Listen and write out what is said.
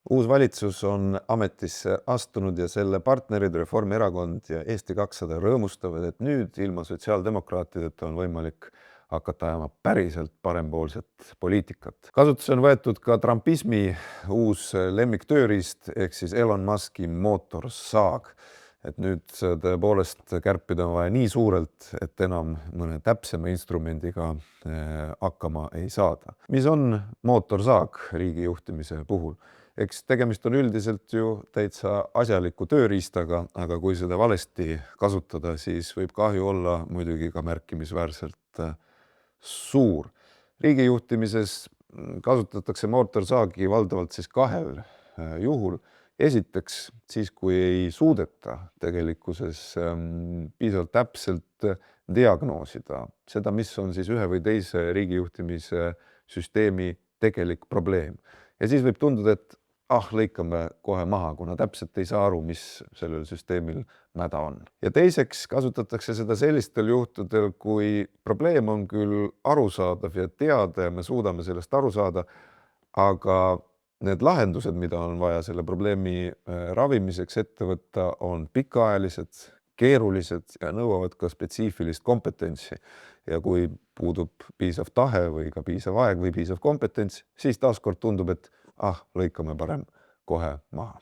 Uus valitsus on ametisse astunud ja selle partnerid Reformierakond ja Eesti 200 rõõmustavad, et nüüd ilma sotsiaaldemokraatideta on võimalik hakata ajama päriselt parempoolset poliitikat. Kasutusse on võetud ka trumpismi uus lemmiktööriist ehk siis Elon Muski mootorsaag. Et nüüd tõepoolest kärpida on vaja nii suurelt, et enam mõne täpsema instrumendiga hakkama ei saada. Mis on mootorsaag riigi juhtimise puhul? Eks tegemist on üldiselt ju täitsa asjaliku tööriistaga, aga kui seda valesti kasutada, siis võib kahju olla muidugi ka märkimisväärselt suur. Riigi juhtimises kasutatakse mootorsaagi valdavalt siis kahel juhul. Esiteks siis, kui ei suudeta tegelikkuses piisavalt täpselt diagnoosida seda, mis on siis ühe või teise riigijuhtimise süsteemi tegelik probleem. Ja siis võib tunduda, et lõikame kohe maha, kuna täpselt ei saa aru, mis sellel süsteemil mäda on. Ja teiseks kasutatakse seda sellistel juhtudel, kui probleem on küll arusaadav ja teada ja me suudame sellest aru saada, aga need lahendused, mida on vaja selle probleemi ravimiseks ette võtta, on pikaajalised, keerulised ja nõuavad ka spetsiifilist kompetentsi. Ja kui puudub piisav tahe või ka piisav aeg või piisav kompetents, siis taaskord tundub, et lõikame parem kohe maha.